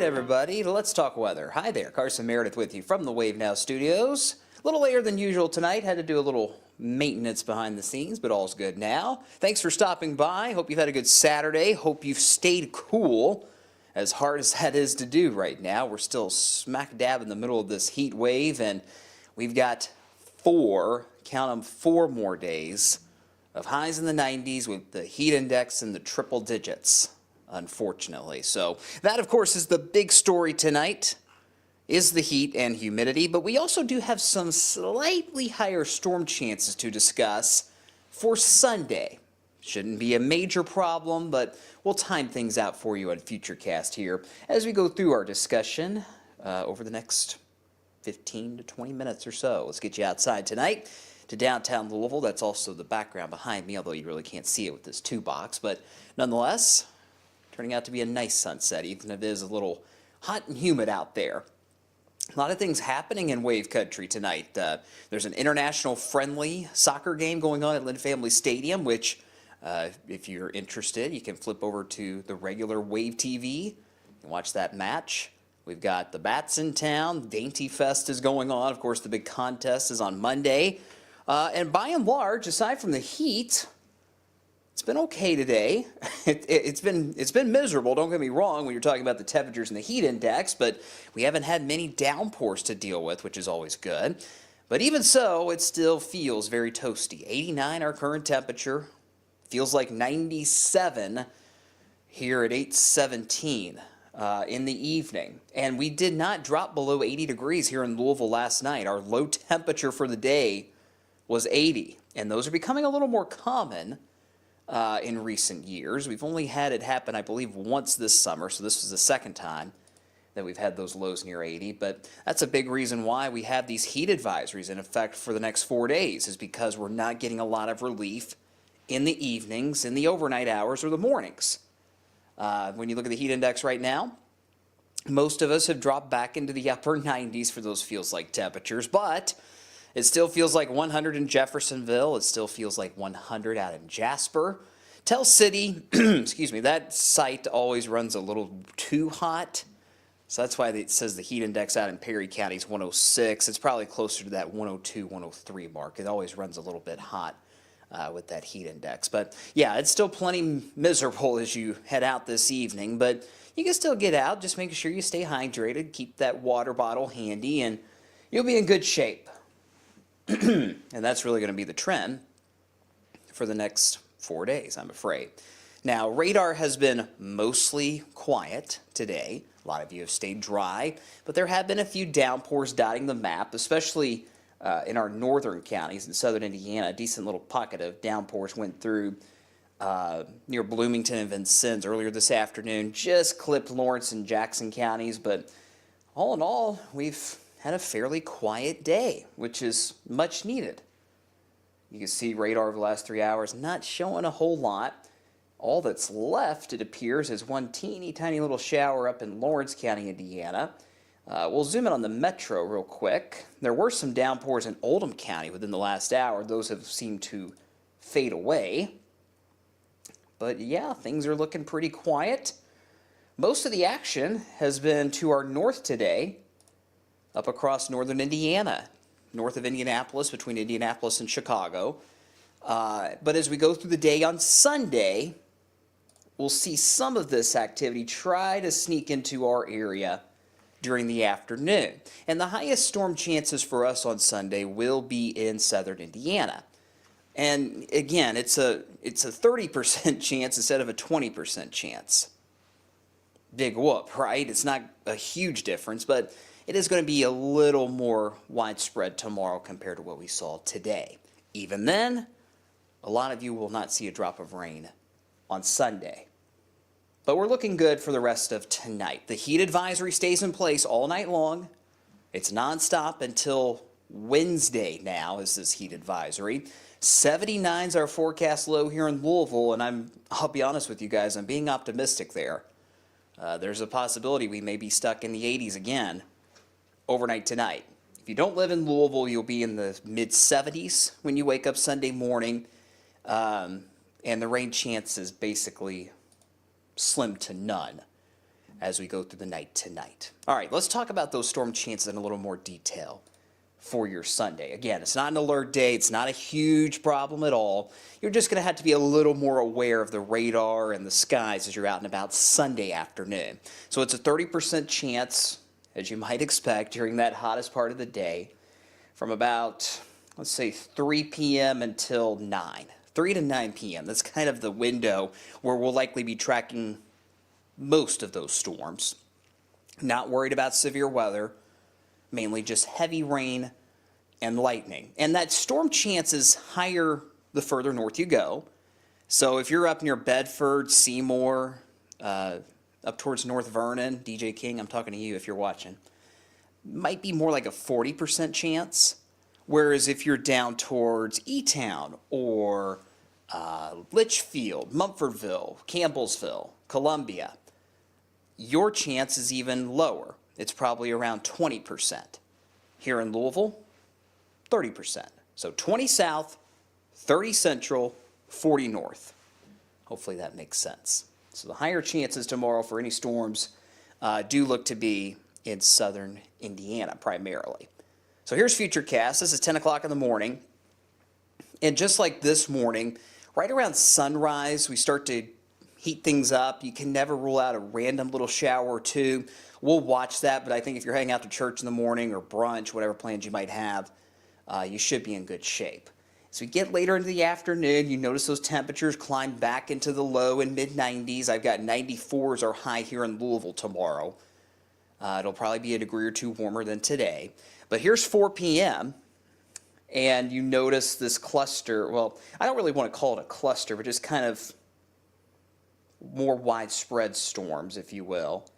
right, everybody, let's talk weather. Hi there, Carson Meredith with you from the Wave Now Studios. A little later than usual tonight, had to do a little maintenance behind the scenes, but all's good now. Thanks for stopping by. Hope you've had a good Saturday. Hope you've stayed cool, as hard as that is to do right now. We're still smack dab in the middle of this heat wave, and we've got count them, 4 more days of highs in the 90s with the heat index in the triple digits, unfortunately. So that, of course, is the big story tonight, is the heat and humidity. But we also do have some slightly higher storm chances to discuss for Sunday. Shouldn't be a major problem, but we'll time things out for you on Futurecast here as we go through our discussion over the next 15 to 20 minutes or so. Let's get you outside tonight to downtown Louisville. That's also the background behind me, although you really can't see it with this 2-box. But nonetheless, turning out to be a nice sunset, even if it is a little hot and humid out there. A lot of things happening in Wave Country tonight. There's an international friendly soccer game going on at Lynn Family Stadium, which, if you're interested, you can flip over to the regular Wave TV and watch that match. We've got the Bats in town. Dainty Fest is going on. Of course, the big contest is on Monday. And by and large, aside from the heat, it's been okay today. It's been miserable, don't get me wrong, when you're talking about the temperatures and the heat index, but we haven't had many downpours to deal with, which is always good. But even so, it still feels very toasty. 89 our current temperature. Feels like 97 here at 8:17 in the evening. And we did not drop below 80 degrees here in Louisville last night. Our low temperature for the day was 80, and those are becoming a little more common in recent years. We've only had it happen, I believe, once this summer, so this was the second time that we've had those lows near 80, but that's a big reason why we have these heat advisories in effect for the next 4 days, is because we're not getting a lot of relief in the evenings, in the overnight hours, or the mornings. When you look at the heat index right now, most of us have dropped back into the upper 90s for those feels-like temperatures, but it still feels like 100 in Jeffersonville. It still feels like 100 out in Jasper. Tell City, excuse me, that site always runs a little too hot. So that's why it says the heat index out in Perry County is 106. It's probably closer to that 102, 103 mark. It always runs a little bit hot with that heat index. But yeah, it's still plenty miserable as you head out this evening. But you can still get out. Just making sure you stay hydrated. Keep that water bottle handy, and you'll be in good shape. And that's really going to be the trend for the next 4 days, I'm afraid. Now, radar has been mostly quiet today. A lot of you have stayed dry, but there have been a few downpours dotting the map, especially in our northern counties in southern Indiana. A decent little pocket of downpours went through near Bloomington and Vincennes earlier this afternoon. Just clipped Lawrence and Jackson counties, but all in all, we've had a fairly quiet day, which is much needed. You can see radar over the last 3 hours not showing a whole lot. All that's left, it appears, is one teeny tiny little shower up in Lawrence County, Indiana. We'll zoom in on the metro real quick. There were some downpours in Oldham County within the last hour. Those have seemed to fade away. But yeah, things are looking pretty quiet. Most of the action has been to our north today, up across northern Indiana, north of Indianapolis, between Indianapolis and Chicago. But as we go through the day on Sunday, we'll see some of this activity try to sneak into our area during the afternoon. And the highest storm chances for us on Sunday will be in southern Indiana. And again, it's a 30% chance instead of a 20% chance. Big whoop, right? It's not a huge difference, but it is going to be a little more widespread tomorrow compared to what we saw today. Even then, a lot of you will not see a drop of rain on Sunday. But we're looking good for the rest of tonight. The heat advisory stays in place all night long. It's nonstop until Wednesday now is this heat advisory. 79 is our forecast low here in Louisville, and I'll be honest with you guys, I'm being optimistic there. There's a possibility we may be stuck in the 80s again overnight tonight. If you don't live in Louisville, you'll be in the mid-70s when you wake up Sunday morning, and the rain chance is basically slim to none. as we go through the night tonight. All right, let's talk about those storm chances in a little more detail for your Sunday. Again, it's not an alert day. It's not a huge problem at all. You're just going to have to be a little more aware of the radar and the skies as you're out and about Sunday afternoon. So it's a 30% chance, as you might expect, during that hottest part of the day from about, let's say, 3 p.m. until 9. 3 to 9 p.m. That's kind of the window where we'll likely be tracking most of those storms. Not worried about severe weather. Mainly just heavy rain and lightning. And that storm chance is higher the further north you go. So if you're up near Bedford, Seymour, up towards North Vernon, DJ King, I'm talking to you if you're watching, might be more like a 40% chance. Whereas if you're down towards E-Town or Litchfield, Mumfordville, Campbellsville, Columbia, your chance is even lower. It's probably around 20%. Here in Louisville, 30%. So 20 south, 30 central, 40 north. Hopefully that makes sense. So the higher chances tomorrow for any storms do look to be in southern Indiana primarily. So here's Futurecast. This is 10 o'clock in the morning. And just like this morning, right around sunrise, we start to heat things up. You can never rule out a random little shower or two. We'll watch that, but I think if you're heading out to church in the morning or brunch, whatever plans you might have, you should be in good shape. As we get later into the afternoon, you notice those temperatures climb back into the low and mid-90s. I've got 94 as our high here in Louisville tomorrow. It'll probably be a degree or two warmer than today. But here's 4 p.m., and you notice this cluster. Well, I don't really want to call it a cluster, but just kind of more widespread storms, if you will,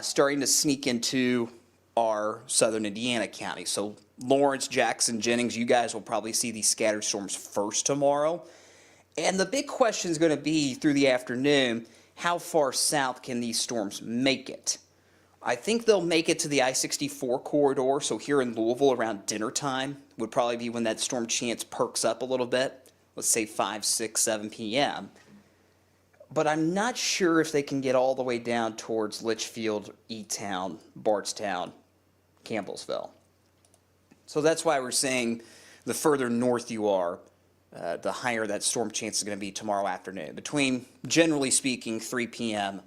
starting to sneak into our southern Indiana county. So Lawrence, Jackson, Jennings, you guys will probably see these scattered storms first tomorrow. And the big question is going to be through the afternoon, how far south can these storms make it? I think they'll make it to the I-64 corridor. So here in Louisville around dinner time would probably be when that storm chance perks up a little bit. Let's say 5, 6, 7 p.m. But I'm not sure if they can get all the way down towards Litchfield, E-Town, Bardstown, Campbellsville. So that's why we're saying the further north you are, the higher that storm chance is going to be tomorrow afternoon, between, generally speaking, 3 p.m.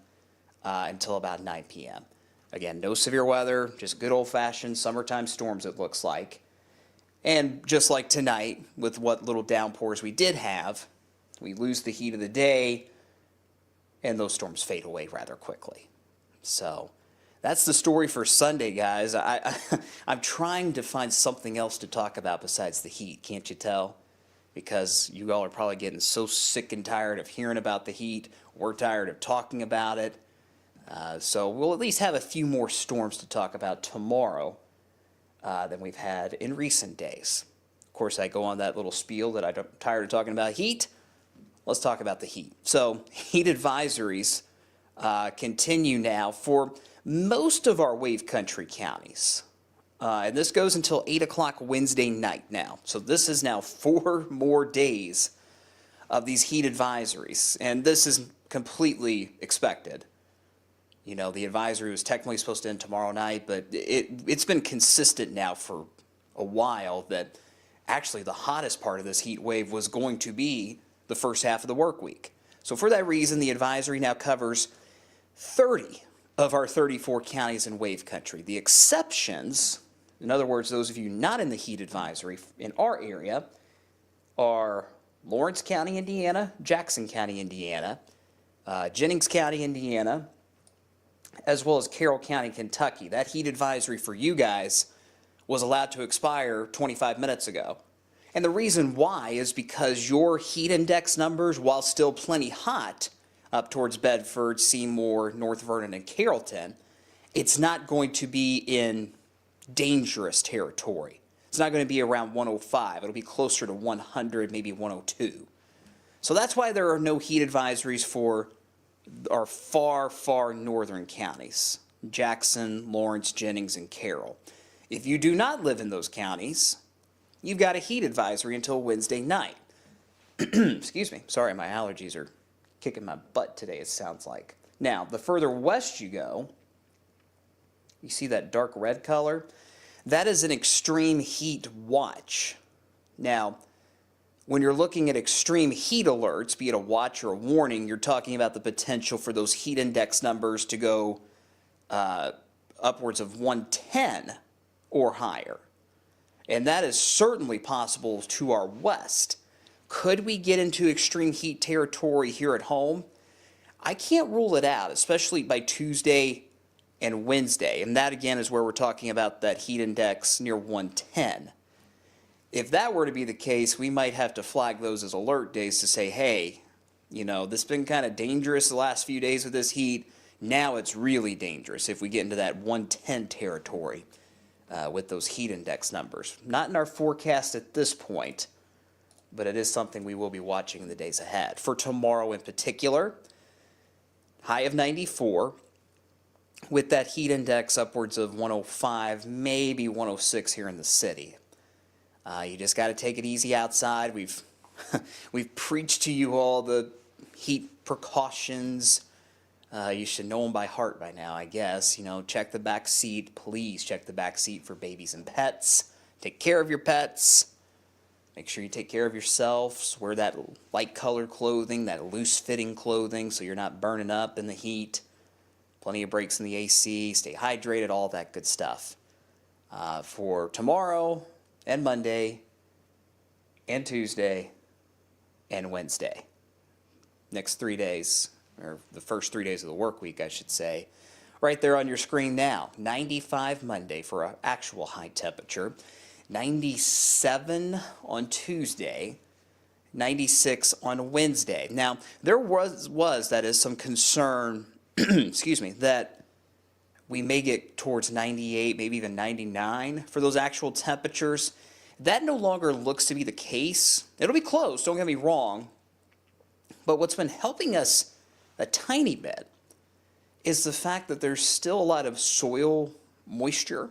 Until about 9 p.m. Again, no severe weather, just good old-fashioned summertime storms, it looks like. And just like tonight, with what little downpours we did have, we lose the heat of the day, and those storms fade away rather quickly. So that's the story for Sunday, guys. I'm trying to find something else to talk about besides the heat, can't you tell? Because you all are probably getting so sick and tired of hearing about the heat. We're tired of talking about it. So we'll at least have a few more storms to talk about tomorrow than we've had in recent days. Of course, I go on that little spiel that I'm tired of talking about heat. Let's talk about the heat. So heat advisories continue now for most of our wave country counties. And this goes until 8 o'clock Wednesday night now. So this is now 4 more days of these heat advisories. And this is completely expected. You know, the advisory was technically supposed to end tomorrow night, but it's been consistent now for a while that actually the hottest part of this heat wave was going to be the first half of the work week. So for that reason, the advisory now covers 30 of our 34 counties in wave country. The exceptions, in other words, those of you not in the heat advisory in our area, are Lawrence County, Indiana, Jackson County, Indiana, Jennings County, Indiana, as well as Carroll County, Kentucky. That heat advisory for you guys was allowed to expire 25 minutes ago. And the reason why is because your heat index numbers, while still plenty hot up towards Bedford, Seymour, North Vernon, and Carrollton, it's not going to be in dangerous territory. It's not going to be around 105. It'll be closer to 100, maybe 102. So that's why there are no heat advisories for our far, far northern counties, Jackson, Lawrence, Jennings, and Carroll. If you do not live in those counties, you've got a heat advisory until Wednesday night. Excuse me. Sorry, my allergies are kicking my butt today, it sounds like. Now, the further west you go, you see that dark red color? That is an extreme heat watch. Now, when you're looking at extreme heat alerts, be it a watch or a warning, you're talking about the potential for those heat index numbers to go upwards of 110 or higher. And that is certainly possible to our west. Could we get into extreme heat territory here at home? I can't rule it out, especially by Tuesday and Wednesday. And that, again, is where we're talking about that heat index near 110. If that were to be the case, we might have to flag those as alert days to say, hey, you know, this has been kind of dangerous the last few days with this heat. Now it's really dangerous if we get into that 110 territory with those heat index numbers. Not in our forecast at this point, but it is something we will be watching in the days ahead. For tomorrow in particular, high of 94, with that heat index upwards of 105, maybe 106 here in the city. You just got to take it easy outside. We've preached to you all the heat precautions. You should know them by heart by now, I guess. You know, check the back seat. Please check the back seat for babies and pets. Take care of your pets. Make sure you take care of yourselves. Wear that light-colored clothing, that loose-fitting clothing, so you're not burning up in the heat. Plenty of breaks in the AC. Stay hydrated, all that good stuff. For tomorrow and Monday and Tuesday and Wednesday. Next 3 days, or the first 3 days of the work week, I should say. Right there on your screen now. 95 Monday for an actual high temperature. 97 on Tuesday, 96 on Wednesday. Now, there that is some concern, excuse me, that we may get towards 98, maybe even 99 for those actual temperatures. That no longer looks to be the case. It'll be close, don't get me wrong. But what's been helping us a tiny bit is the fact that there's still a lot of soil moisture,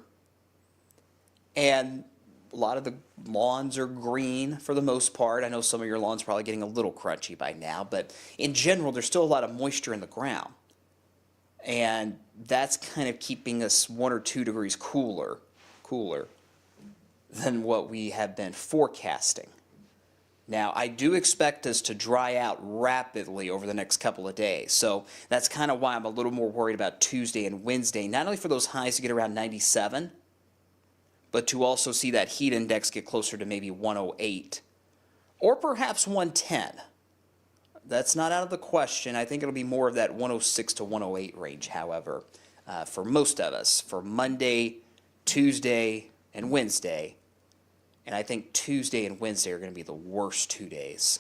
and a lot of the lawns are green for the most part. I know some of your lawns are probably getting a little crunchy by now, but in general, there's still a lot of moisture in the ground. And that's kind of keeping us 1 or 2 degrees cooler than what we have been forecasting. Now, I do expect us to dry out rapidly over the next couple of days. So that's kind of why I'm a little more worried about Tuesday and Wednesday, not only for those highs to get around 97, but to also see that heat index get closer to maybe 108 or perhaps 110. That's not out of the question. I think it'll be more of that 106 to 108 range, however, for most of us, for Monday, Tuesday, and Wednesday. And I think Tuesday and Wednesday are going to be the worst 2 days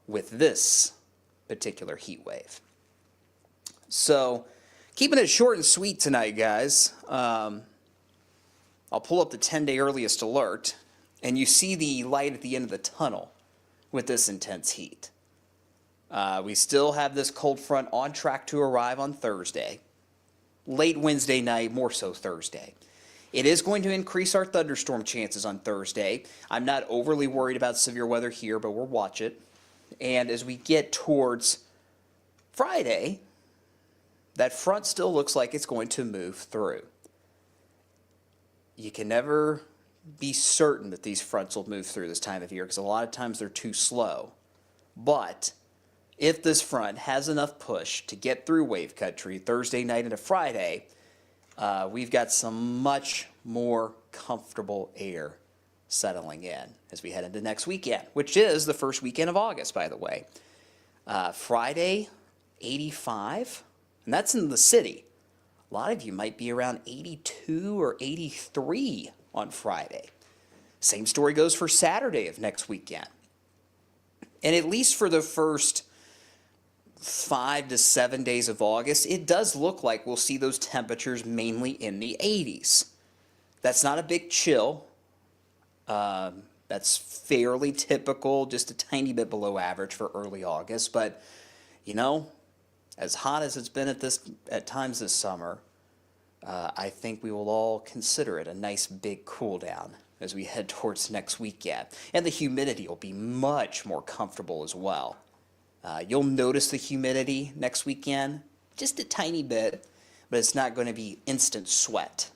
with this particular heat wave. So, keeping it short and sweet tonight, guys. I'll pull up the 10-day earliest alert, and you see the light at the end of the tunnel with this intense heat. We still have this cold front on track to arrive on Thursday. Late Wednesday night, more so Thursday. It is going to increase our thunderstorm chances on Thursday. I'm not overly worried about severe weather here, but we'll watch it. And as we get towards Friday, that front still looks like it's going to move through. You can never be certain that these fronts will move through this time of year because a lot of times they're too slow. But if this front has enough push to get through wave country Thursday night into Friday, we've got some much more comfortable air settling in as we head into next weekend, which is the first weekend of August, by the way. Friday, 85, and that's in the city. A lot of you might be around 82 or 83 on Friday. Same story goes for Saturday of next weekend. And at least for the first 5 to 7 days of August, it does look like we'll see those temperatures mainly in the 80s. That's not a big chill. That's fairly typical, just a tiny bit below average for early August. But, you know, as hot as it's been at times this summer, I think we will all consider it a nice big cool down as we head towards next weekend. And the humidity will be much more comfortable as well. You'll notice the humidity next weekend, just a tiny bit, but it's not going to be instant sweat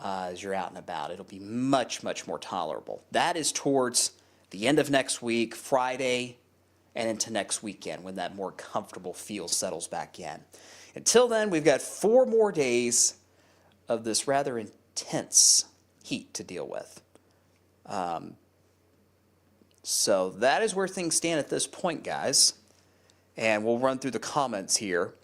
as you're out and about. It'll be much, much more tolerable. That is towards the end of next week, Friday, and into next weekend when that more comfortable feel settles back in. Until then, we've got 4 more days of this rather intense heat to deal with. So that is where things stand at this point, guys. And we'll run through the comments here.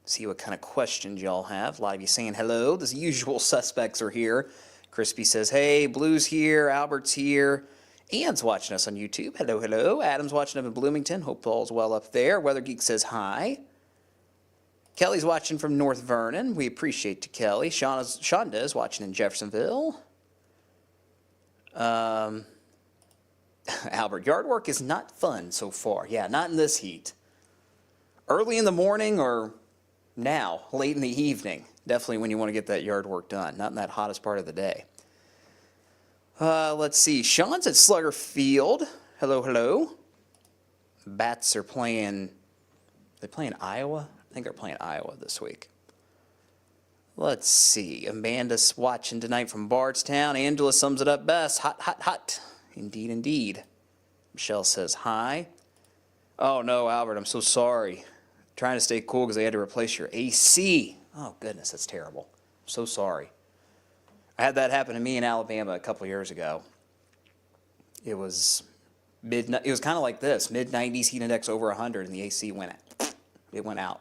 See what kind of questions y'all have. A lot of you saying hello. The usual suspects are here. Crispy says, hey, Blue's here, Albert's here. Ian's watching us on YouTube. Hello, hello. Adam's watching up in Bloomington. Hope all's well up there. Weather Geek says hi. Kelly's watching from North Vernon. We appreciate you, Kelly. Shonda is watching in Jeffersonville. Albert, yard work is not fun so far. Yeah, not in this heat. Early in the morning or now, late in the evening. Definitely when you want to get that yard work done. Not in that hottest part of the day. Let's see. Sean's at Slugger Field. Hello, hello. Bats are playing. They're playing Iowa? I think they're playing Iowa this week. Let's see. Amanda's watching tonight from Bardstown. Angela sums it up best. Hot, hot, hot. Indeed, indeed. Michelle says hi. Oh, no, Albert, I'm so sorry. Trying to stay cool because they had to replace your AC. Oh, goodness, that's terrible. I'm so sorry. I had that happen to me in Alabama a couple years ago. It was kind of like this, mid-90s, heat index over 100, and the AC went out.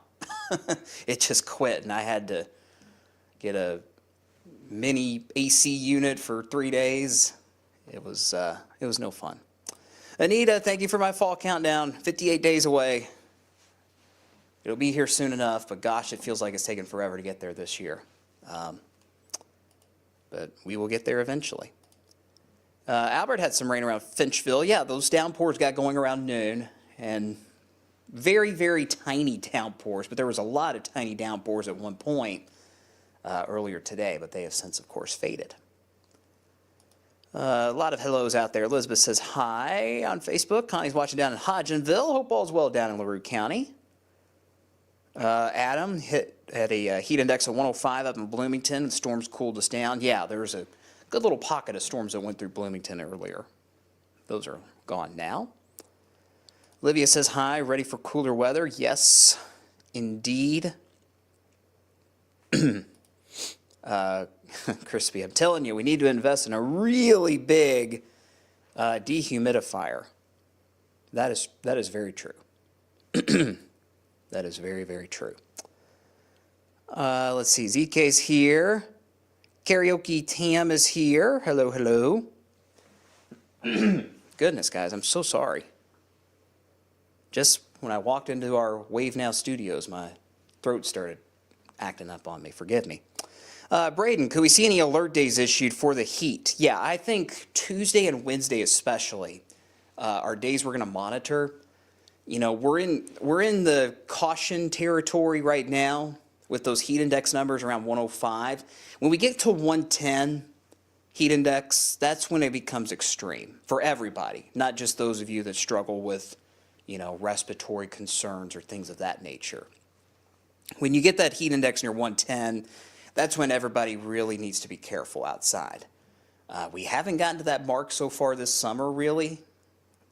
It just quit, and I had to get a mini AC unit for 3 days. It was no fun. Anita, thank you for my fall countdown. 58 days away. It'll be here soon enough, but gosh, it feels like it's taken forever to get there this year. But we will get there eventually. Albert had some rain around Finchville. Yeah, those downpours got going around noon, and very, very tiny downpours, but there was a lot of tiny downpours at one point earlier today, but they have since, of course, faded. A lot of hellos out there. Elizabeth says hi on Facebook. Connie's watching down in Hodgenville. Hope all's well down in LaRue County. Adam had a heat index of 105 up in Bloomington. The storms cooled us down. Yeah, there was a good little pocket of storms that went through Bloomington earlier. Those are gone now. Olivia says hi, ready for cooler weather. Yes, indeed. Crispy, I'm telling you, we need to invest in a really big dehumidifier. That is very true. That is very, very true. Let's see, ZK's here. Karaoke Tam is here. Hello, hello. Goodness, guys, I'm so sorry. Just when I walked into our Wave Now studios, my throat started acting up on me. Forgive me. Braden, could we see any alert days issued for the heat? Yeah, I think Tuesday and Wednesday especially are days we're going to monitor. You know, we're in the caution territory right now with those heat index numbers around 105. When we get to 110 heat index, that's when it becomes extreme for everybody, not just those of you that struggle with, you know, respiratory concerns or things of that nature. When you get that heat index near 110, that's when everybody really needs to be careful outside. We haven't gotten to that mark so far this summer, really.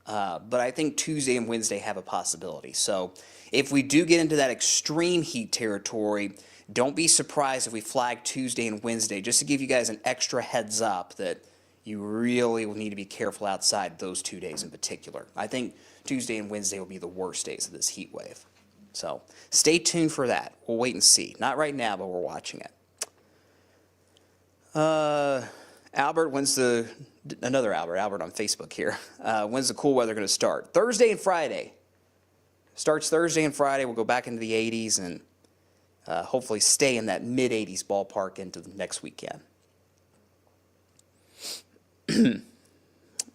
But I think Tuesday and Wednesday have a possibility. So if we do get into that extreme heat territory, don't be surprised if we flag Tuesday and Wednesday, just to give you guys an extra heads up that you really will need to be careful outside those 2 days in particular. I think Tuesday and Wednesday will be the worst days of this heat wave. So stay tuned for that. We'll wait and see. Not right now, but we're watching it. Albert, another Albert on Facebook here. When's the cool weather going to start? Thursday and Friday. Starts Thursday and Friday. We'll go back into the 80s and hopefully stay in that mid-80s ballpark into the next weekend.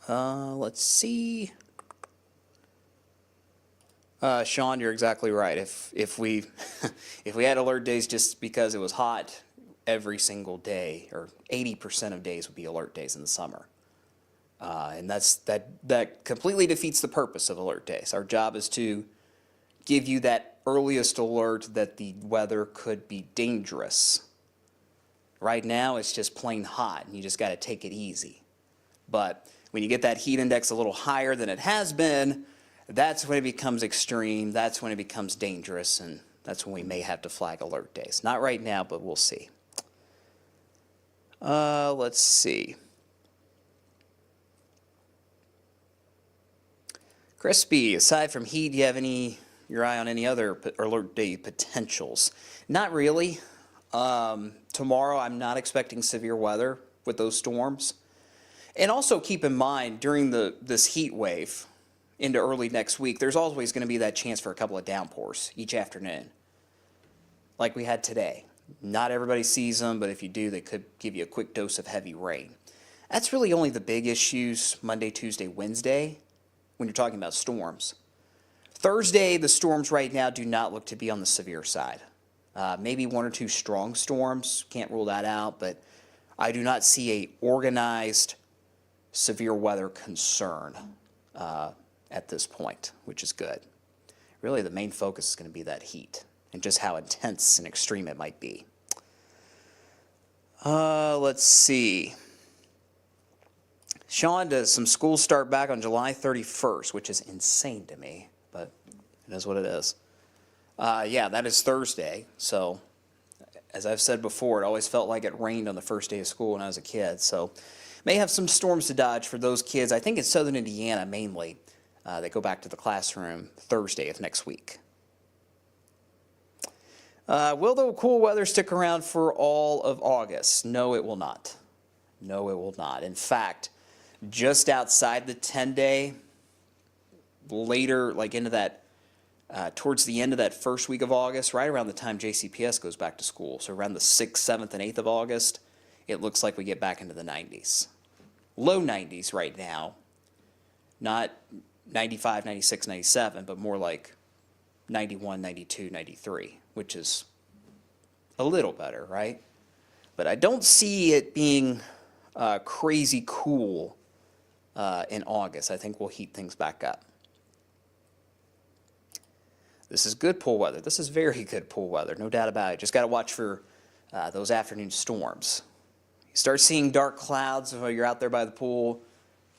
Let's see. Sean, you're exactly right. If we if we had alert days just because it was hot every single day, or 80% of days would be alert days in the summer. And that completely defeats the purpose of alert days. Our job is to give you that earliest alert that the weather could be dangerous. Right now, it's just plain hot, and you just got to take it easy. But when you get that heat index a little higher than it has been, that's when it becomes extreme, that's when it becomes dangerous, and that's when we may have to flag alert days. Not right now, but we'll see. Let's see. Crispy, aside from heat, do you have your eye on any other alert day potentials? Not really. Tomorrow, I'm not expecting severe weather with those storms. And also keep in mind, during this heat wave into early next week, there's always going to be that chance for a couple of downpours each afternoon, like we had today. Not everybody sees them, but if you do, they could give you a quick dose of heavy rain. That's really only the big issues Monday, Tuesday, Wednesday when you're talking about storms. Thursday, the storms right now do not look to be on the severe side. Maybe one or two strong storms, can't rule that out, but I do not see a organized severe weather concern at this point, which is good. Really, the main focus is going to be that heat and just how intense and extreme it might be. Let's see. Sean, does some schools start back on July 31st, which is insane to me, but it is what it is. Yeah, that is Thursday, so as I've said before, it always felt like it rained on the first day of school when I was a kid, so may have some storms to dodge for those kids. I think it's southern Indiana mainly. They go back to the classroom Thursday of next week. Will the cool weather stick around for all of August? No, it will not. No, it will not. In fact, just outside the 10-day, later, like into that, towards the end of that first week of August, right around the time JCPS goes back to school, so around the 6th, 7th, and 8th of August, it looks like we get back into the 90s. Low 90s right now, not 95, 96, 97, but more like 91, 92, 93, which is a little better, right? But I don't see it being crazy cool in August. I think we'll heat things back up. This is good pool weather. This is very good pool weather, no doubt about it. Just got to watch for those afternoon storms. You start seeing dark clouds while you're out there by the pool,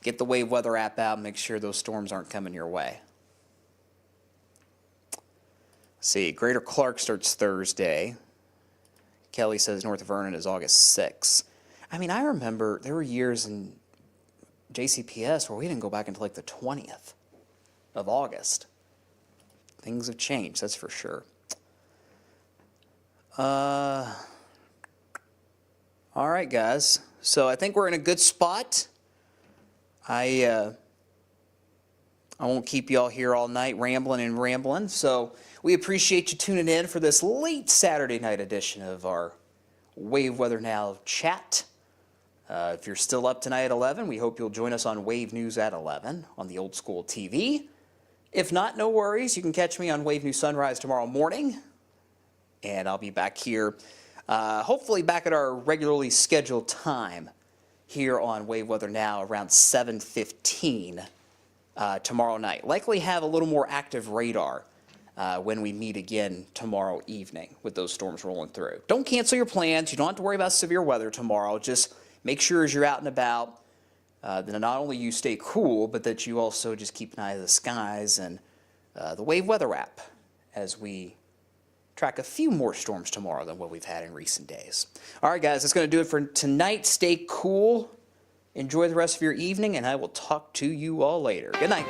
get the Wave Weather app out and make sure those storms aren't coming your way. Let's see, Greater Clark starts Thursday. Kelly says North Vernon is August 6th. I mean, I remember there were years in JCPS where we didn't go back until like the 20th of August. Things have changed, that's for sure. All right, guys. So I think we're in a good spot. I won't keep y'all here all night rambling. So we appreciate you tuning in for this late Saturday night edition of our Wave Weather Now chat. If you're still up tonight at 11, we hope you'll join us on Wave News at 11 on the Old School TV. If not, no worries. You can catch me on Wave News Sunrise tomorrow morning. And I'll be back here, hopefully back at our regularly scheduled time here on Wave Weather Now around 7:15 tomorrow night. Likely have a little more active radar when we meet again tomorrow evening with those storms rolling through. Don't cancel your plans. You don't have to worry about severe weather tomorrow. Just make sure as you're out and about that not only you stay cool, but that you also just keep an eye on the skies and the Wave Weather app as we track a few more storms tomorrow than what we've had in recent days. All right, guys, that's going to do it for tonight. Stay cool. Enjoy the rest of your evening, and I will talk to you all later. Good night.